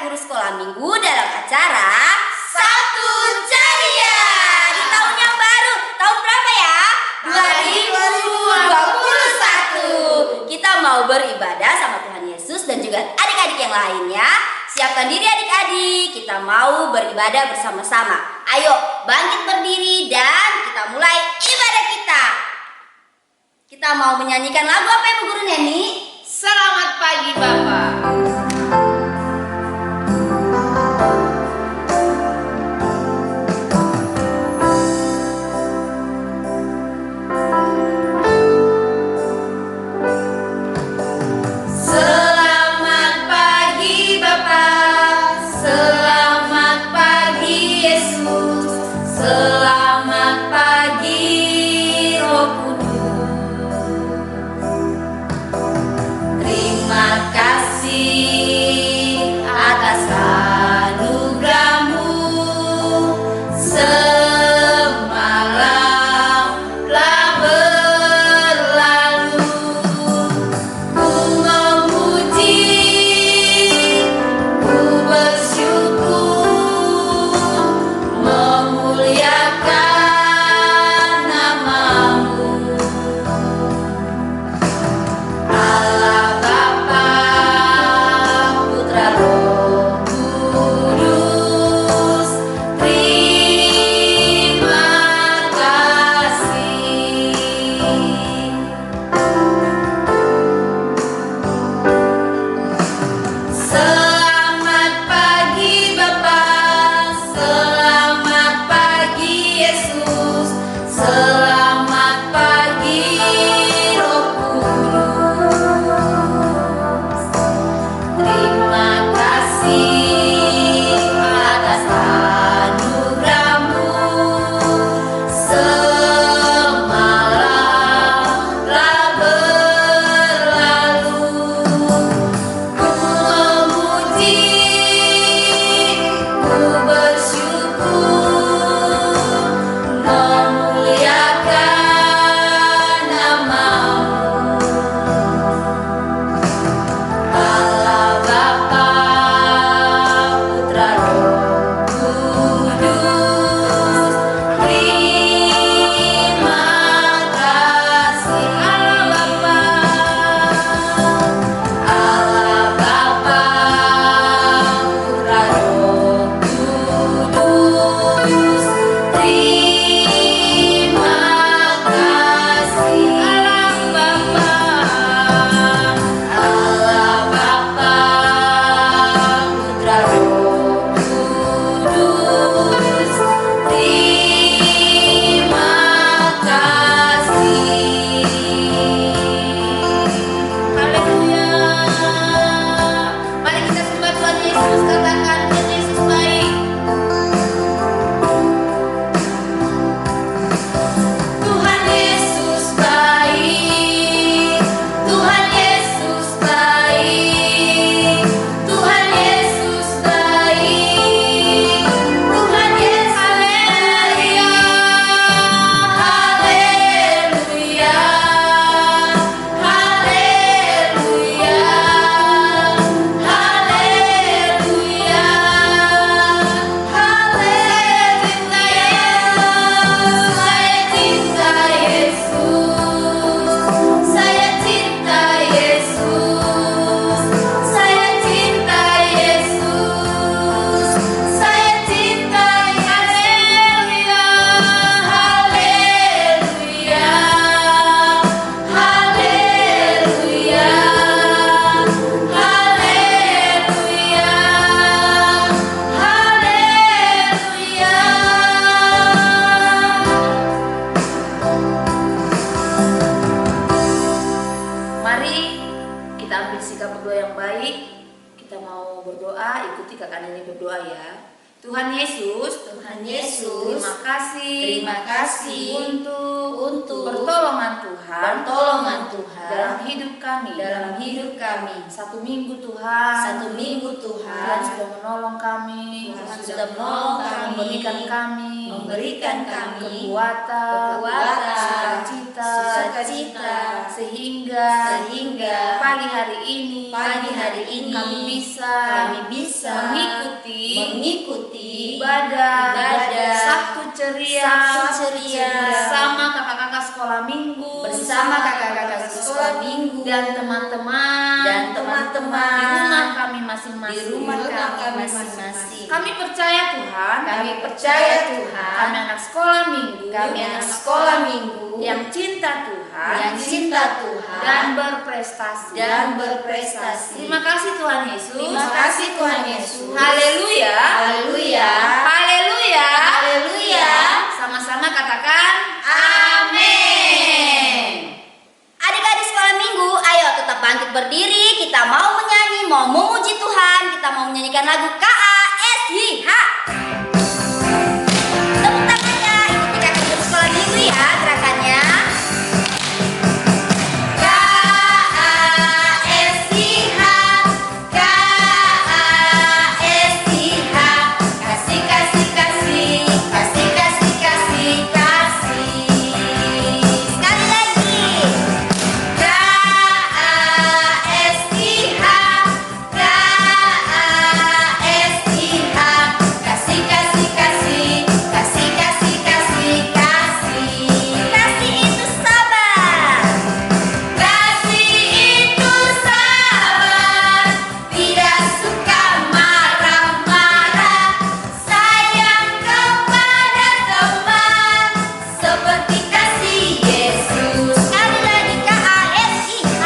guru sekolah minggu dalam acara Satu Ceria di tahun yang baru. Tahun berapa ya? 2021. Kita mau beribadah sama Tuhan Yesus dan juga adik-adik yang lainnya. Siapkan diri adik-adik, kita mau beribadah bersama-sama. Ayo bangkit berdiri dan kita mulai ibadah kita. Kita mau menyanyikan lagu apa Ibu Guru Neni? Selamat pagi Bapak. Tuhan Yesus, terima kasih untuk pertolongan Tuhan dalam hidup kami. Satu minggu Tuhan sudah menolong kami, memberikan kami kekuatan, sukacita, sehingga pagi hari ini kami bisa ibadah, Sabtu ceria, bersama kakak-kakak sekolah minggu, sekolah minggu dan teman-teman di rumah kami masing-masing. Kami percaya Tuhan, kami anak sekolah minggu, yang cinta Tuhan, dan berprestasi. Terima kasih Tuhan Yesus. Haleluya. Sama-sama katakan amin. Adik-adik sekolah minggu, ayo tetap bangkit berdiri. Kita mau menyanyi, mau memuji Tuhan. Kita mau menyanyikan lagu KASYH. Tepuk tangannya, ikuti kaki guru sekolah minggu ya gerakannya. KASYH, kasih, kasih, kasih, kasih, kasih, kasih, kasih. Sekali lagi. KASYH, kasih, kasih, kasih, kasih, kasih, kasih, kasih. Kasih itu sabar. Kasih itu sabar, tidak suka marah-marah, sayang kepada teman, seperti kasih Yesus. Sekali lagi KASYH.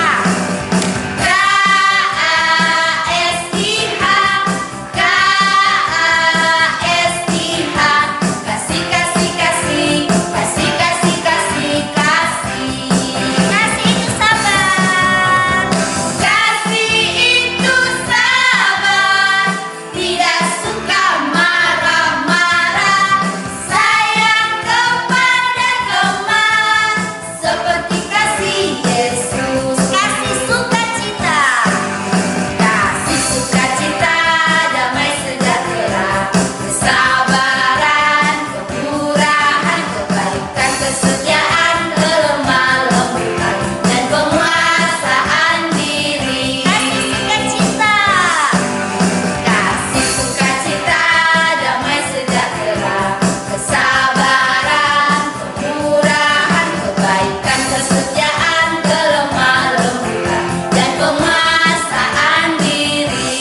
Kasih, kasih, kasih, kasih, kasih, kasih, kasih. Kasih itu sabar. Kasih itu sabar, tidak suka marah-marah, sayang kepada teman, seperti kasih Yesus. Kasih sukacita. Kasih sukacita, damai sejahtera, kesabaran, kemurahan, kebaikan, kesetiaan, kelemah lembutan, dan penguasaan diri. Kasih sukacita, damai sejahtera, kesabaran, kemurahan, kebaikan, kesetiaan, kelemah lembutan, dan penguasaan diri.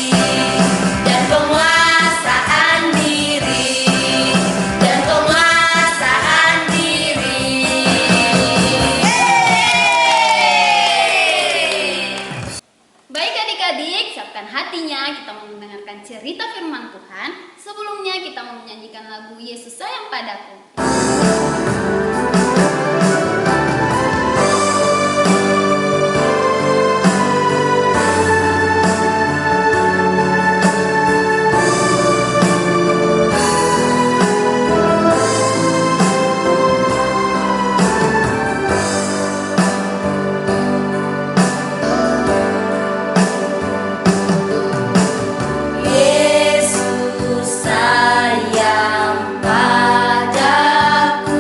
Baik adik-adik, siapkan hatinya, kita mau mendengarkan cerita firman Tuhan. Sebelumnya kita mau menyanyikan lagu Yesus Sayang Padaku. Yesus sayang padaku.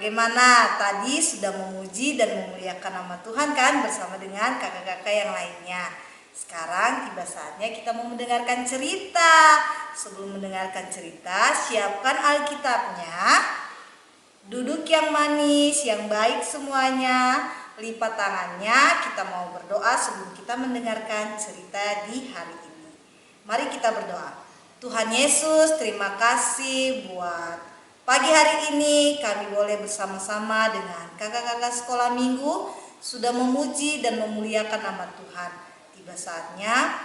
Bagaimana? Tadi sudah memuji dan memuliakan nama Tuhan kan bersama dengan kakak-kakak yang lainnya. Sekarang tiba saatnya kita mau mendengarkan cerita. Sebelum mendengarkan cerita, siapkan Alkitabnya. Duduk yang manis, yang baik semuanya. Lipat tangannya, kita mau berdoa sebelum kita mendengarkan cerita di hari ini. Mari kita berdoa. Tuhan Yesus, terima kasih buat pagi hari ini kami boleh bersama-sama dengan kakak-kakak sekolah minggu sudah memuji dan memuliakan nama Tuhan. Tiba saatnya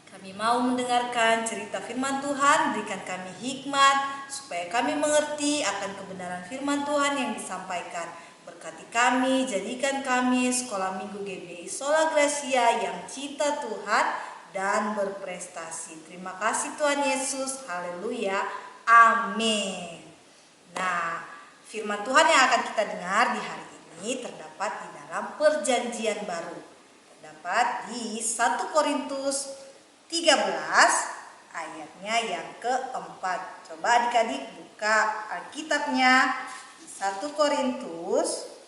kami mau mendengarkan cerita firman Tuhan, berikan kami hikmat supaya kami mengerti akan kebenaran firman Tuhan yang disampaikan. Berkati kami, jadikan kami sekolah minggu GBI Sola Gracia yang cinta Tuhan dan berprestasi. Terima kasih Tuhan Yesus, haleluya, amin. Nah, firman Tuhan yang akan kita dengar di hari ini terdapat di dalam Perjanjian Baru. Terdapat di 1 Korintus 13 ayatnya yang keempat. Coba adik-adik buka Alkitabnya di 1 Korintus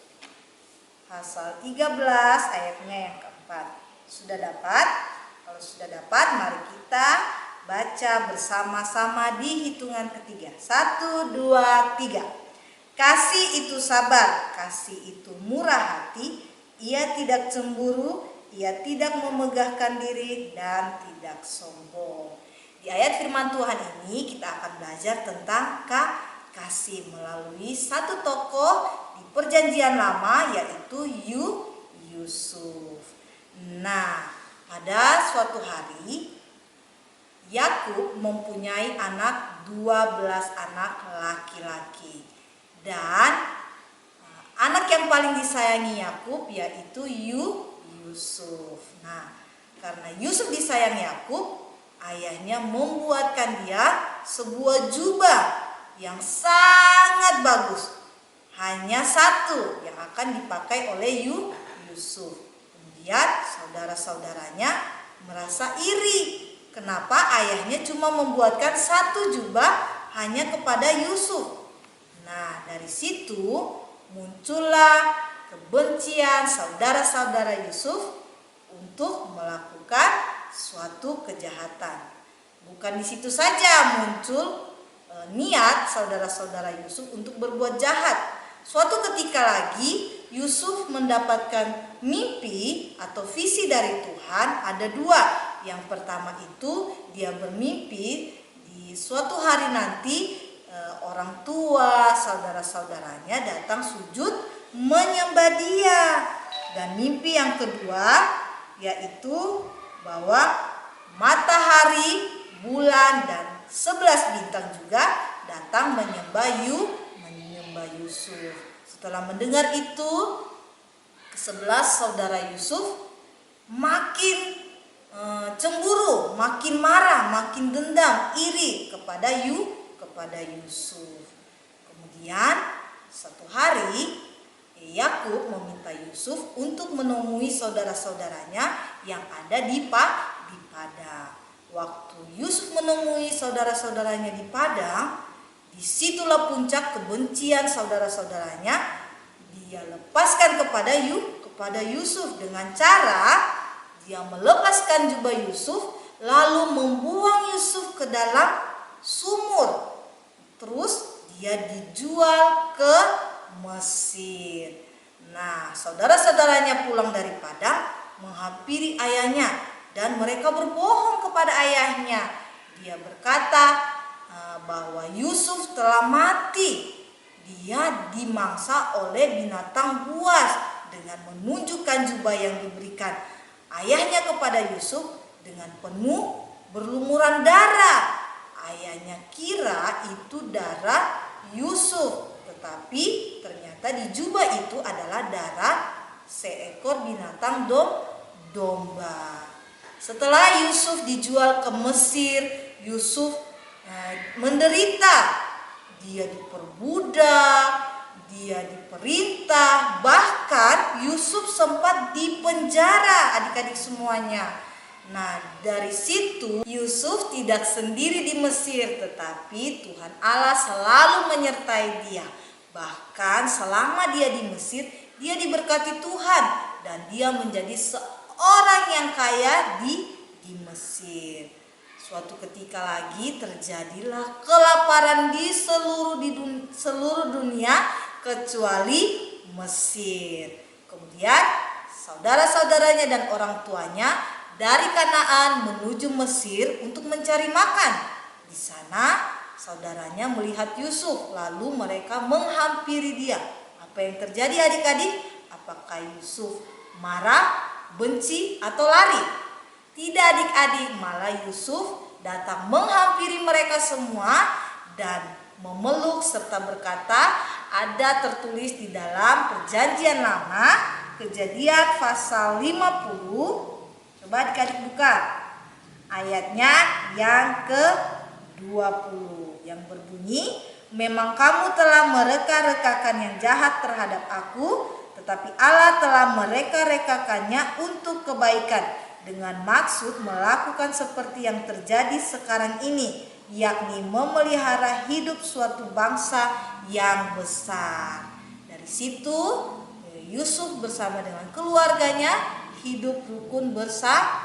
pasal 13 ayatnya yang keempat. Sudah dapat? Kalau sudah dapat, mari kita baca bersama-sama di hitungan ketiga. 1, 2, 3. Kasih itu sabar, kasih itu murah hati, ia tidak cemburu, ia tidak memegahkan diri dan tidak sombong. Di ayat firman Tuhan ini kita akan belajar tentang kasih melalui satu tokoh di Perjanjian Lama, yaitu Yusuf. Nah, pada suatu hari Yakub mempunyai 12 anak laki-laki. Dan anak yang paling disayangi Yakub yaitu Yusuf. Nah, karena Yusuf disayang Yakub, ayahnya membuatkan dia sebuah jubah yang sangat bagus. Hanya satu yang akan dipakai oleh Yusuf. Kemudian saudara-saudaranya merasa iri. Kenapa ayahnya cuma membuatkan satu jubah hanya kepada Yusuf? Nah, dari situ muncullah kebencian saudara-saudara Yusuf untuk melakukan suatu kejahatan. Bukan di situ saja muncul niat saudara-saudara Yusuf untuk berbuat jahat. Suatu ketika lagi Yusuf mendapatkan mimpi atau visi dari Tuhan, ada dua. Yang pertama itu dia bermimpi di suatu hari nanti orang tua saudara-saudaranya datang sujud menyembah dia. Dan mimpi yang kedua yaitu bahwa matahari, bulan dan 11 bintang juga datang menyembah Yusuf. Setelah mendengar itu, ke-11 saudara Yusuf makin cemburu, makin marah, makin dendam, iri kepada Yusuf. Kemudian satu hari Yakub meminta Yusuf untuk menemui saudara-saudaranya yang ada di Padang. Waktu Yusuf menemui saudara-saudaranya di Padang, disitulah puncak kebencian saudara-saudaranya. Dia lepaskan kepada Yusuf dengan cara dia melepaskan jubah Yusuf, lalu membuang Yusuf ke dalam sumur. Terus dia dijual ke Mesir. Nah, saudara-saudaranya pulang dari Padang menghampiri ayahnya dan mereka berbohong kepada ayahnya. Dia berkata bahwa Yusuf telah mati. Dia dimangsa oleh binatang buas dengan menunjukkan jubah yang diberikan ayahnya kepada Yusuf dengan penuh berlumuran darah. Ayahnya kira itu darah Yusuf, tetapi ternyata di jubah itu adalah darah seekor binatang domba. Setelah Yusuf dijual ke Mesir, Yusuf menderita. Dia diperbudak, dia diperintah, bahkan Yusuf sempat dipenjara, adik-adik semuanya. Nah, dari situ Yusuf tidak sendiri di Mesir, tetapi Tuhan Allah selalu menyertai dia. Bahkan selama dia di Mesir, dia diberkati Tuhan dan dia menjadi seorang yang kaya di Mesir. Suatu ketika lagi terjadilah kelaparan di seluruh dunia kecuali Mesir. Kemudian saudara-saudaranya dan orang tuanya dari Kanaan menuju Mesir untuk mencari makan. Di sana saudaranya melihat Yusuf, lalu mereka menghampiri dia. Apa yang terjadi adik-adik? Apakah Yusuf marah, benci, atau lari? Tidak adik-adik, malah Yusuf datang menghampiri mereka semua dan memeluk serta berkata, ada tertulis di dalam Perjanjian Lama, Kejadian pasal 50. Coba adik-adik buka ayatnya yang ke-20 yang berbunyi, memang kamu telah mereka-rekakan yang jahat terhadap aku, tetapi Allah telah mereka-rekakannya untuk kebaikan, dengan maksud melakukan seperti yang terjadi sekarang ini, yakni memelihara hidup suatu bangsa yang besar. Dari situ Yusuf bersama dengan keluarganya hidup rukun bersama.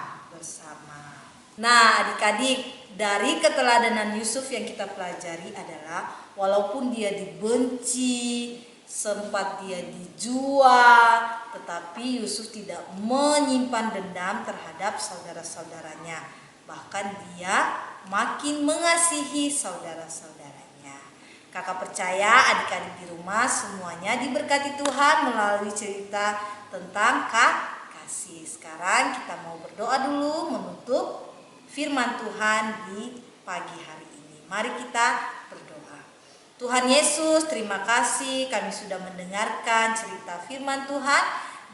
Nah adik-adik, dari keteladanan Yusuf yang kita pelajari adalah walaupun dia dibenci, sempat dia dijual, tetapi Yusuf tidak menyimpan dendam terhadap saudara-saudaranya. Bahkan dia makin mengasihi saudara-saudaranya. Kakak percaya adik-adik di rumah semuanya diberkati Tuhan melalui cerita tentang kasih. Sekarang kita mau berdoa dulu menutup firman Tuhan di pagi hari ini. Mari kita berdoa. Tuhan Yesus, terima kasih kami sudah mendengarkan cerita firman Tuhan.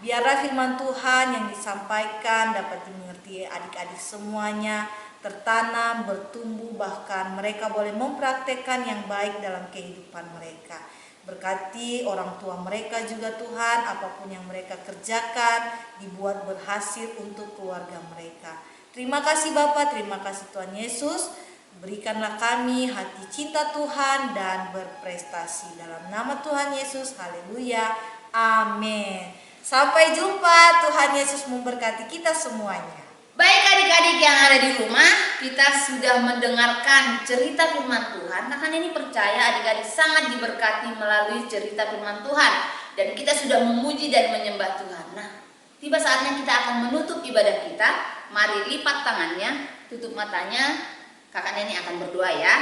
Biarlah firman Tuhan yang disampaikan dapat dimengerti adik-adik semuanya, tertanam, bertumbuh, bahkan mereka boleh mempraktekkan yang baik dalam kehidupan mereka. Berkati orang tua mereka juga Tuhan, apapun yang mereka kerjakan dibuat berhasil untuk keluarga mereka. Terima kasih Bapa, terima kasih Tuhan Yesus. Berikanlah kami hati cinta Tuhan dan berprestasi. Dalam nama Tuhan Yesus, haleluya, amin. Sampai jumpa, Tuhan Yesus memberkati kita semuanya. Baik adik-adik yang ada di rumah, kita sudah mendengarkan cerita firman Tuhan. Kakak ini percaya adik-adik sangat diberkati melalui cerita firman Tuhan. Dan kita sudah memuji dan menyembah Tuhan. Nah, tiba saatnya kita akan menutup ibadah kita. Mari lipat tangannya, tutup matanya. Kakak Neni akan berdoa ya.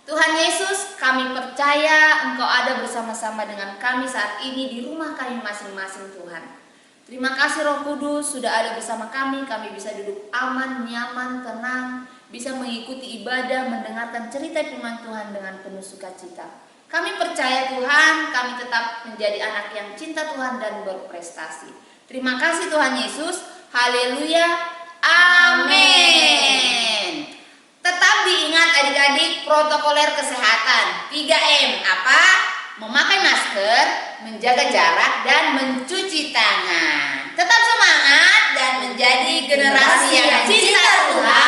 Tuhan Yesus, kami percaya Engkau ada bersama-sama dengan kami saat ini di rumah kami masing-masing Tuhan. Terima kasih Roh Kudus sudah ada bersama kami bisa duduk aman, nyaman, tenang, bisa mengikuti ibadah, mendengarkan cerita firman Tuhan dengan penuh sukacita. Kami percaya Tuhan, kami tetap menjadi anak yang cinta Tuhan dan berprestasi. Terima kasih Tuhan Yesus, haleluya, amin. Tetap diingat adik-adik protokoler kesehatan 3M apa? Memakai masker, menjaga jarak, dan mencuci tangan. Tetap semangat dan menjadi generasi yang cinta Tuhan.